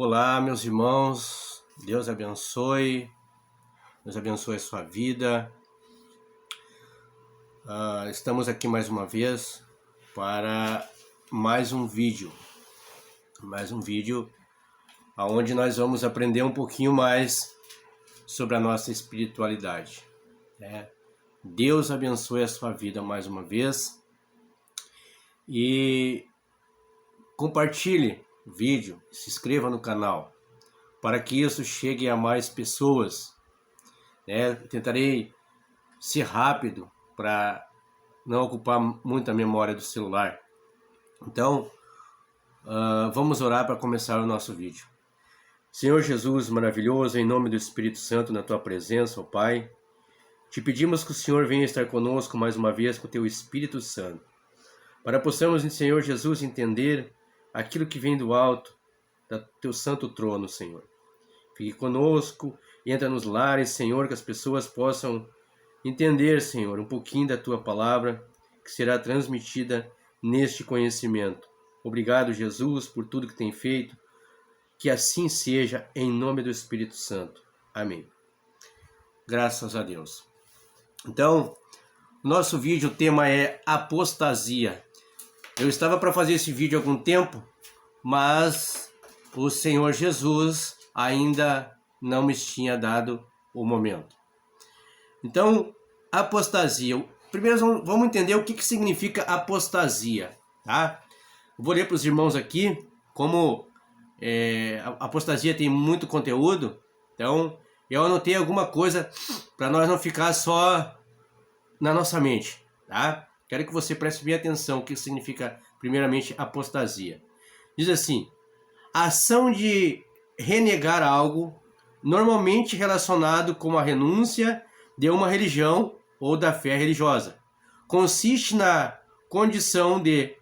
Olá, meus irmãos, Deus abençoe a sua vida. Estamos aqui mais uma vez para mais um vídeo onde nós vamos aprender um pouquinho mais sobre a nossa espiritualidade, né? Deus abençoe a sua vida mais uma vez e compartilhe o vídeo, se inscreva no canal para que isso chegue a mais pessoas, né? Tentarei ser rápido para não ocupar muito a memória do celular. Então, vamos orar para começar o nosso vídeo. Senhor Jesus maravilhoso, em nome do Espírito Santo, na tua presença, ó Pai, te pedimos que o Senhor venha estar conosco mais uma vez com o teu Espírito Santo, para possamos, Senhor Jesus, entender aquilo que vem do alto, do teu santo trono, Senhor. Fique conosco, entra nos lares, Senhor, que as pessoas possam entender, Senhor, um pouquinho da tua palavra que será transmitida neste conhecimento. Obrigado, Jesus, por tudo que tem feito. Que assim seja, em nome do Espírito Santo. Amém. Graças a Deus. Então, nosso vídeo, o tema é apostasia. Eu estava para fazer esse vídeo há algum tempo, mas o Senhor Jesus ainda não me tinha dado o momento. Então, apostasia. Primeiro vamos entender o que significa apostasia, tá? Eu vou ler para os irmãos aqui, como a apostasia tem muito conteúdo, então eu anotei alguma coisa para nós não ficar só na nossa mente, tá? Quero que você preste bem atenção o que significa, primeiramente, apostasia. Diz assim: ação de renegar algo, normalmente relacionado com a renúncia de uma religião ou da fé religiosa. Consiste na condição de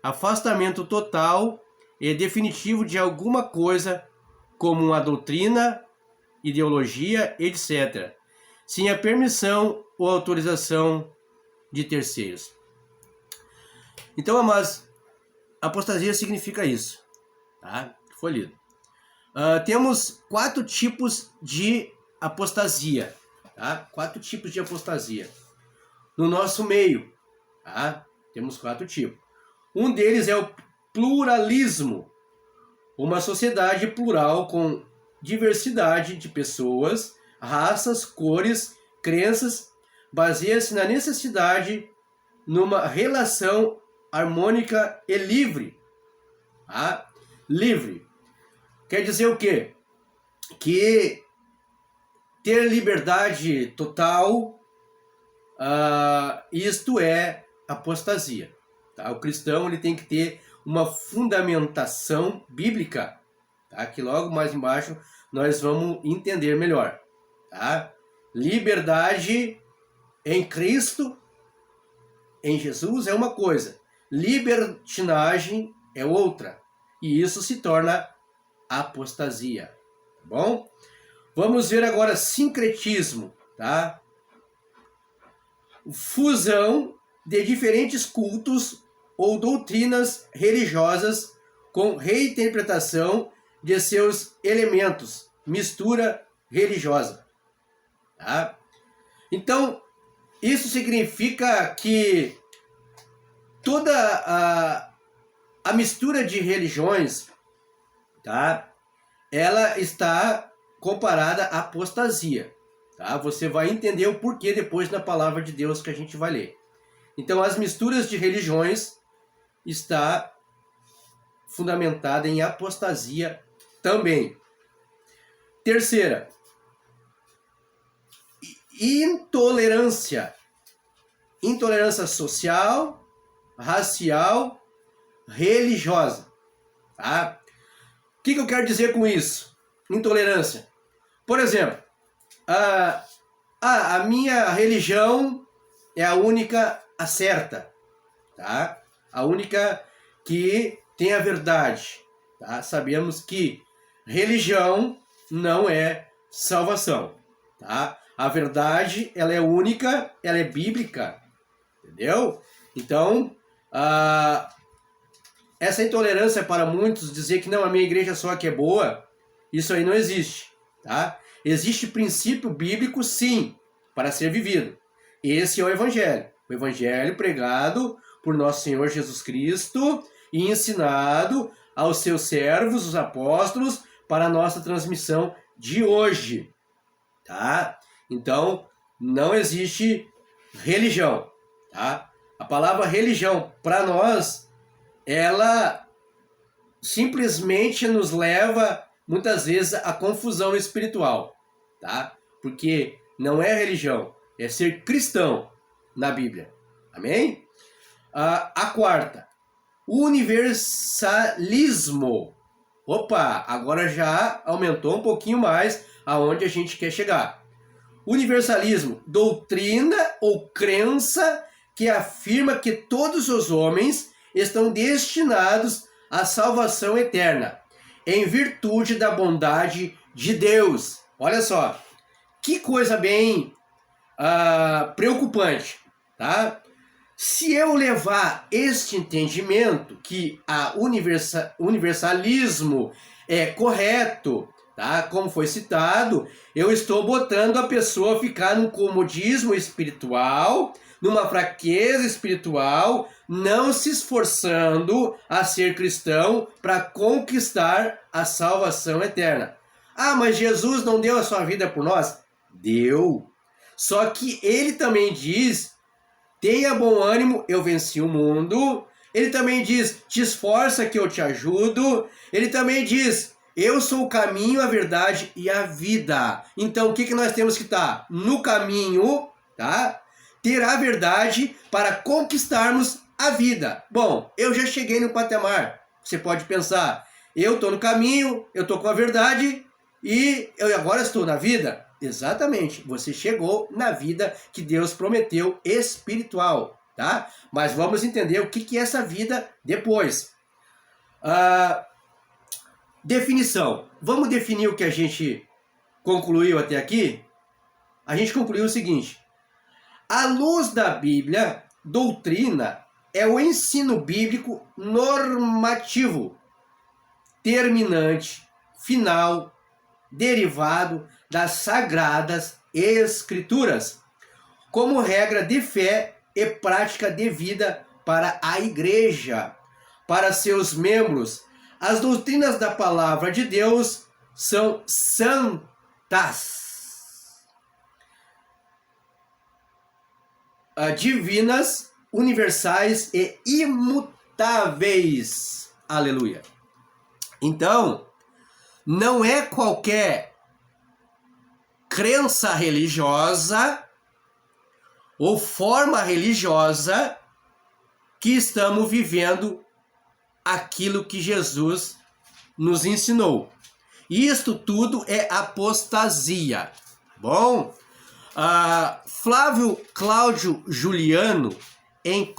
afastamento total e definitivo de alguma coisa, como uma doutrina, ideologia, etc., sem a permissão ou autorização de terceiros. Então, amados, apostasia significa isso, tá? Foi lido. Temos 4 tipos de apostasia, tá? 4 tipos de apostasia no nosso meio, tá? Temos 4 tipos. Um deles é o pluralismo, uma sociedade plural com diversidade de pessoas, raças, cores, crenças, baseia-se na necessidade numa relação harmônica e livre, tá? Livre quer dizer o quê? Que ter liberdade total, isto é apostasia. Tá? O cristão ele tem que ter uma fundamentação bíblica, tá? Que logo mais embaixo nós vamos entender melhor. Tá? Liberdade em Cristo, em Jesus, é uma coisa. Libertinagem é outra. E isso se torna apostasia, tá bom? Vamos ver agora sincretismo, tá? Fusão de diferentes cultos ou doutrinas religiosas com reinterpretação de seus elementos, mistura religiosa, tá? Então, isso significa que toda a mistura de religiões, tá? Ela está comparada à apostasia, tá? Você vai entender o porquê depois na palavra de Deus que a gente vai ler. Então, as misturas de religiões está fundamentada em apostasia também. Terceira, intolerância. Intolerância social, racial, religiosa, tá? O que eu quero dizer com isso? Intolerância. Por exemplo, a minha religião é a única a certa, tá? A única que tem a verdade, tá? Sabemos que religião não é salvação, tá? A verdade, ela é única, ela é bíblica, entendeu? Então, essa intolerância para muitos, dizer que não, a minha igreja só que é boa, isso aí não existe, tá? Existe princípio bíblico, sim, para ser vivido. Esse é o evangelho pregado por nosso Senhor Jesus Cristo e ensinado aos seus servos, os apóstolos, para a nossa transmissão de hoje, tá? Então, não existe religião, tá? A palavra religião, para nós, ela simplesmente nos leva, muitas vezes, à confusão espiritual, tá? Porque não é religião, é ser cristão na Bíblia, amém? A quarta, universalismo. Opa, agora já aumentou um pouquinho mais aonde a gente quer chegar. Universalismo, doutrina ou crença que afirma que todos os homens estão destinados à salvação eterna, em virtude da bondade de Deus. Olha só, que coisa bem preocupante, tá? Se eu levar este entendimento que a universalismo é correto, tá? Como foi citado, eu estou botando a pessoa a ficar num comodismo espiritual, numa fraqueza espiritual, não se esforçando a ser cristão para conquistar a salvação eterna. Ah, mas Jesus não deu a sua vida por nós? Deu. Só que ele também diz: tenha bom ânimo, eu venci o mundo. Ele também diz: te esforça que eu te ajudo. Ele também diz: eu sou o caminho, a verdade e a vida. Então o que nós temos que estar? No caminho, tá? Ter a verdade para conquistarmos a vida. Bom, eu já cheguei no patamar. Você pode pensar: eu estou no caminho, eu estou com a verdade e eu agora estou na vida. Exatamente, você chegou na vida que Deus prometeu espiritual, tá? Mas vamos entender o que é essa vida depois. Definição. Vamos definir o que a gente concluiu até aqui? A gente concluiu o seguinte: à luz da Bíblia, doutrina é o ensino bíblico normativo, terminante, final, derivado das sagradas escrituras, como regra de fé e prática de vida para a igreja, para seus membros. As doutrinas da palavra de Deus são santas, divinas, universais e imutáveis. Aleluia. Então, não é qualquer crença religiosa ou forma religiosa que estamos vivendo aquilo que Jesus nos ensinou. Isto tudo é apostasia. Bom, Flávio Cláudio Juliano, em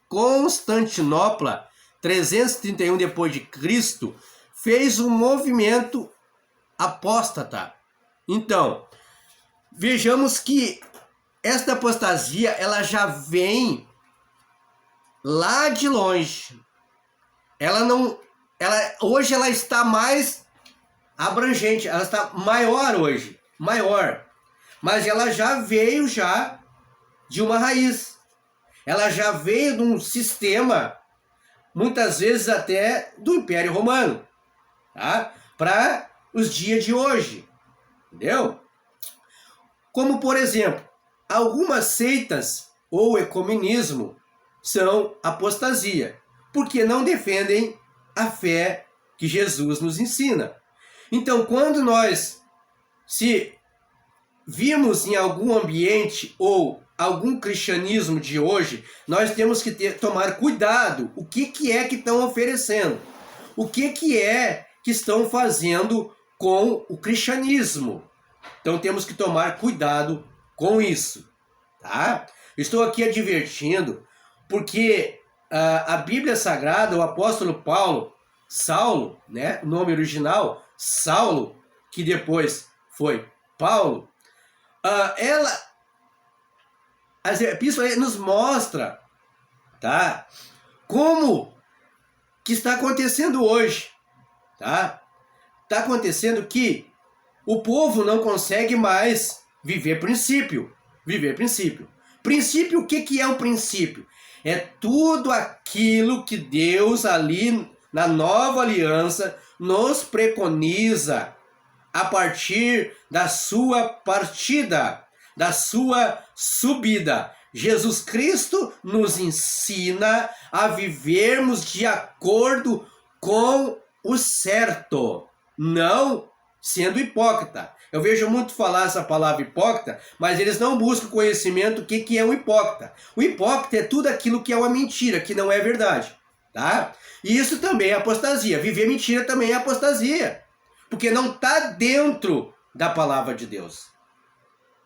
Constantinopla, 331 depois de Cristo, fez um movimento apóstata. Então, vejamos que esta apostasia, ela já vem lá de longe. Hoje ela está mais abrangente, ela está maior hoje, maior. Mas ela já veio de uma raiz. Ela já veio de um sistema, muitas vezes até do Império Romano, tá? Para os dias de hoje. Entendeu? Como, por exemplo, algumas seitas ou ecumenismo são apostasia, porque não defendem a fé que Jesus nos ensina. Então, quando nós se vimos em algum ambiente ou algum cristianismo de hoje, nós temos que tomar cuidado. O que é que estão oferecendo? O que é que estão fazendo com o cristianismo? Então temos que tomar cuidado com isso, tá? Estou aqui advertindo porque a Bíblia Sagrada, o apóstolo Saulo, né, o nome original, Saulo, que depois foi Paulo, as epístolas nos mostra, tá, como que está acontecendo hoje, tá? Está acontecendo que o povo não consegue mais viver princípio. Viver princípio. Princípio, o que é um princípio? É tudo aquilo que Deus ali na nova aliança nos preconiza a partir da sua partida, da sua subida. Jesus Cristo nos ensina a vivermos de acordo com o certo, não sendo hipócrita. Eu vejo muito falar essa palavra hipócrita, mas eles não buscam conhecimento do que é um hipócrita. O hipócrita é tudo aquilo que é uma mentira, que não é verdade, tá? E isso também é apostasia. Viver mentira também é apostasia, porque não está dentro da palavra de Deus.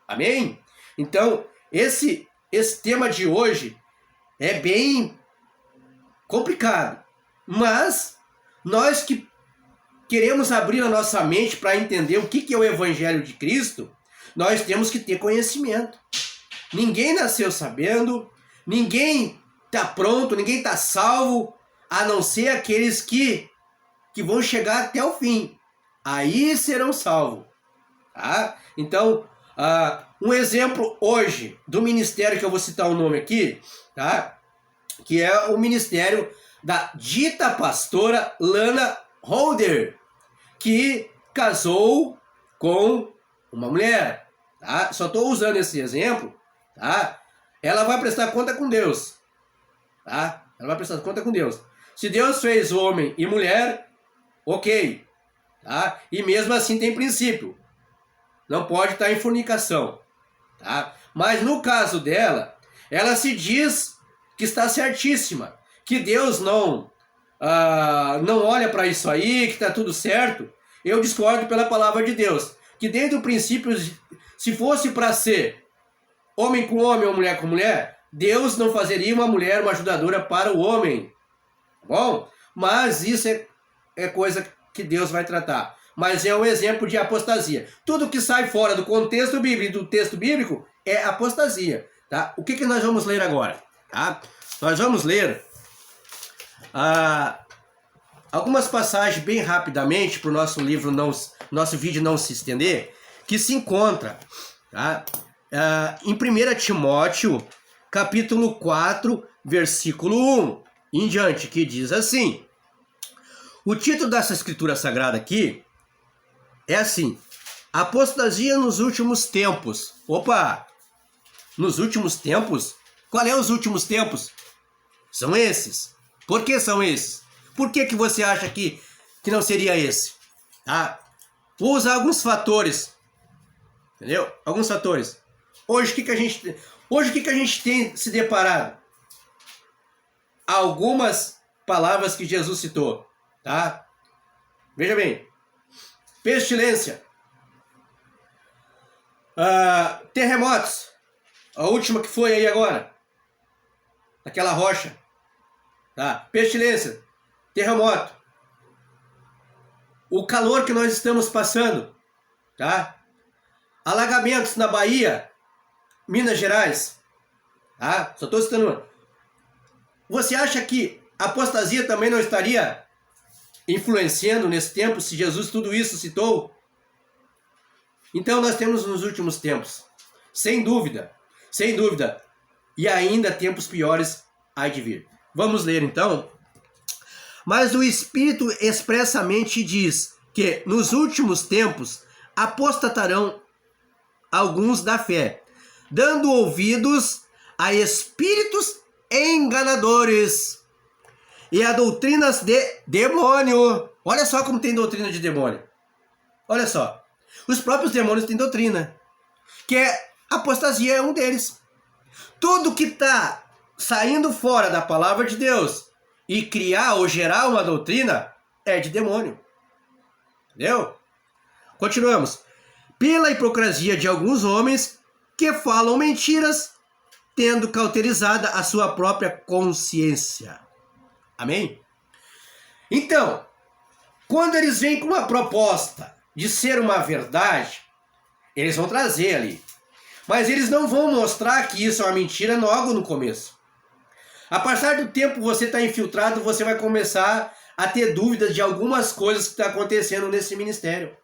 Amém? Então, esse tema de hoje é bem complicado, mas nós que queremos abrir a nossa mente para entender o que é o Evangelho de Cristo, nós temos que ter conhecimento. Ninguém nasceu sabendo, ninguém está pronto, ninguém está salvo, a não ser aqueles que vão chegar até o fim. Aí serão salvos. Tá? Então, um exemplo hoje do ministério, que eu vou citar o nome aqui, tá? Que é o ministério da dita pastora Lana Holder, que casou com uma mulher, tá? Só estou usando esse exemplo, tá? Ela vai prestar conta com Deus, tá? Ela vai prestar conta com Deus. Se Deus fez homem e mulher, ok, tá? E mesmo assim tem princípio, não pode estar em fornicação, tá? Mas no caso dela, ela se diz que está certíssima, que Deus não olha para isso aí, que está tudo certo. Eu discordo pela palavra de Deus, que desde o princípio, se fosse para ser homem com homem ou mulher com mulher, Deus não fazeria uma mulher uma ajudadora para o homem, tá bom? Mas isso é coisa que Deus vai tratar. Mas é um exemplo de apostasia. Tudo que sai fora do contexto bíblico e do texto bíblico é apostasia, tá? O que nós vamos ler agora, tá? Nós vamos ler algumas passagens bem rapidamente para o nosso livro, nosso vídeo não se estender, que se encontra, tá? Em 1 Timóteo, capítulo 4, versículo 1 em diante, que diz assim: o título dessa escritura sagrada aqui é assim: apostasia nos últimos tempos. Opa! Nos últimos tempos? Qual é os últimos tempos? São esses. Por que são esses? Por que você acha que não seria esse? Tá? Vou usar alguns fatores. Entendeu? Alguns fatores. Hoje o que a gente tem se deparado? Algumas palavras que Jesus citou, tá? Veja bem. Pestilência. Terremotos. A última que foi aí agora. Aquela rocha. Tá? Pestilência. Terremoto. O calor que nós estamos passando. Tá? Alagamentos na Bahia, Minas Gerais. Tá? Só estou citando. Você acha que a apostasia também não estaria influenciando nesse tempo, se Jesus tudo isso citou? Então nós temos nos últimos tempos, sem dúvida, e ainda tempos piores há de vir. Vamos ler então. Mas o Espírito expressamente diz que nos últimos tempos apostatarão alguns da fé, dando ouvidos a espíritos enganadores e a doutrinas de demônio. Olha só como tem doutrina de demônio. Olha só. Os próprios demônios têm doutrina, que apostasia é um deles. Tudo que está saindo fora da palavra de Deus e criar ou gerar uma doutrina é de demônio. Entendeu? Continuamos. Pela hipocrisia de alguns homens que falam mentiras, tendo cauterizada a sua própria consciência. Amém? Então, quando eles vêm com uma proposta de ser uma verdade, eles vão trazer ali. Mas eles não vão mostrar que isso é uma mentira logo no começo. A passar do tempo você está infiltrado, você vai começar a ter dúvidas de algumas coisas que estão acontecendo nesse ministério.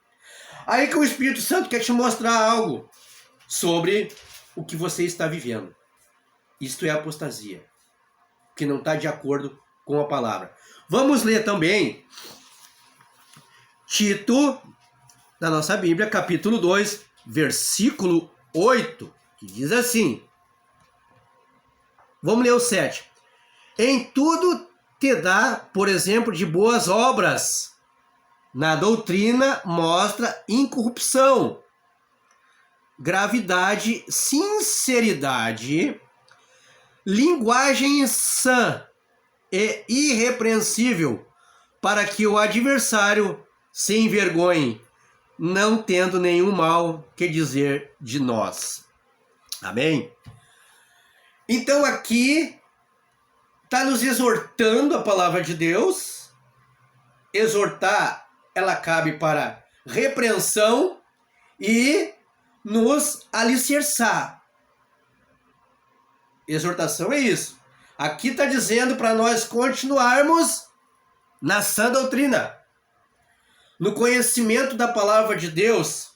Aí que o Espírito Santo quer te mostrar algo sobre o que você está vivendo. Isto é apostasia, que não está de acordo com a palavra. Vamos ler também Tito, na nossa Bíblia, capítulo 2, versículo 8, que diz assim. Vamos ler o 7. Em tudo te dá, por exemplo, de boas obras. Na doutrina mostra incorrupção, gravidade, sinceridade, linguagem sã e irrepreensível, para que o adversário se envergonhe, não tendo nenhum mal que dizer de nós. Amém? Então aqui está nos exortando a palavra de Deus. Exortar, ela cabe para repreensão e nos alicerçar. Exortação é isso. Aqui está dizendo para nós continuarmos na sã doutrina, no conhecimento da palavra de Deus,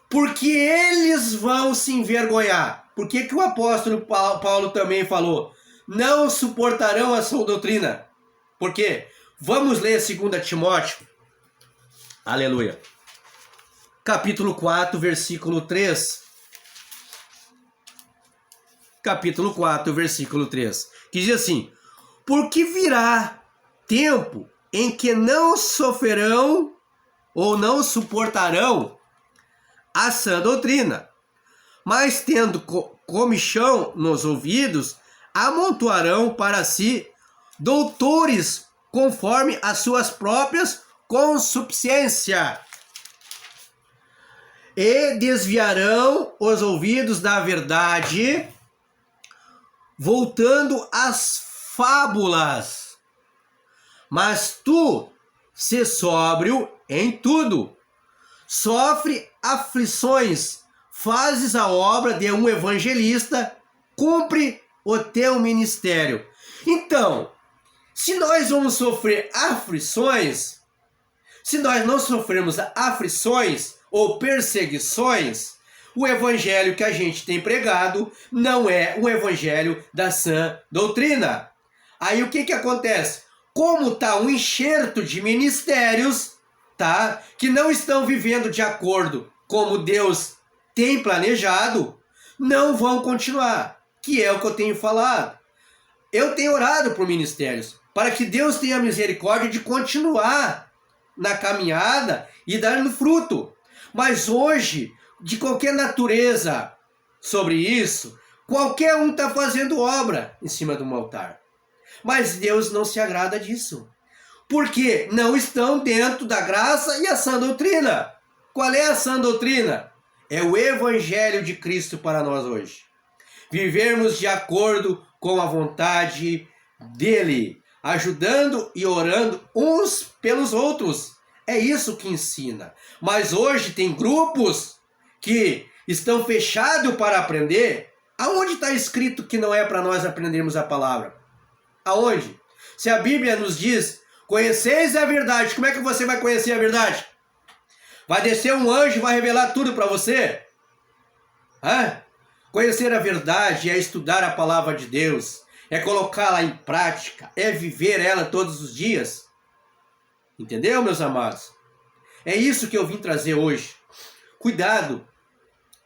porque eles vão se envergonhar. Por que o apóstolo Paulo também falou? Não suportarão a sua doutrina. Por quê? Vamos ler 2 Timóteo. Aleluia. Capítulo 4, versículo 3. Capítulo 4, versículo 3. Que diz assim: porque virá tempo em que não sofrerão ou não suportarão a sã doutrina, mas tendo comichão nos ouvidos, amontoarão para si doutores conforme as suas próprias concupiscências, e desviarão os ouvidos da verdade, voltando às fábulas. Mas tu, se sóbrio em tudo, sofre aflições, fazes a obra de um evangelista, cumpre o teu ministério. Então, se nós vamos sofrer aflições, se nós não sofrermos aflições ou perseguições, o evangelho que a gente tem pregado não é o evangelho da sã doutrina. Aí o que acontece? Como está um enxerto de ministérios, tá, que não estão vivendo de acordo como Deus tem planejado, não vão continuar, que é o que eu tenho falado. Eu tenho orado por ministérios, para que Deus tenha misericórdia de continuar na caminhada e dando fruto. Mas hoje, de qualquer natureza sobre isso, qualquer um está fazendo obra em cima de um altar. Mas Deus não se agrada disso, porque não estão dentro da graça e a sã doutrina. Qual é a sã doutrina? É o evangelho de Cristo para nós hoje. Vivermos de acordo com a vontade dele, ajudando e orando uns pelos outros. É isso que ensina. Mas hoje tem grupos que estão fechados para aprender. Aonde está escrito que não é para nós aprendermos a palavra? Aonde? Se a Bíblia nos diz, conheceis a verdade, como é que você vai conhecer a verdade? Vai descer um anjo e vai revelar tudo para você? Hã? Conhecer a verdade é estudar a palavra de Deus, é colocá-la em prática, é viver ela todos os dias. Entendeu, meus amados? É isso que eu vim trazer hoje. Cuidado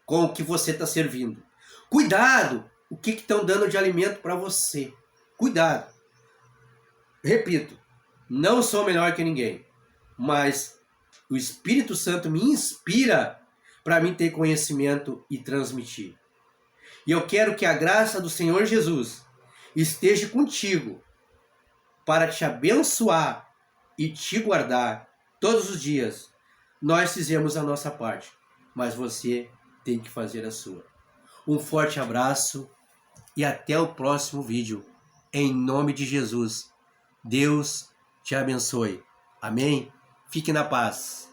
com o que você está servindo. Cuidado o que estão dando de alimento para você. Cuidado. Repito, não sou melhor que ninguém, mas o Espírito Santo me inspira para mim ter conhecimento e transmitir. E eu quero que a graça do Senhor Jesus esteja contigo para te abençoar e te guardar todos os dias. Nós fizemos a nossa parte, mas você tem que fazer a sua. Um forte abraço e até o próximo vídeo. Em nome de Jesus, Deus te abençoe. Amém? Fique na paz.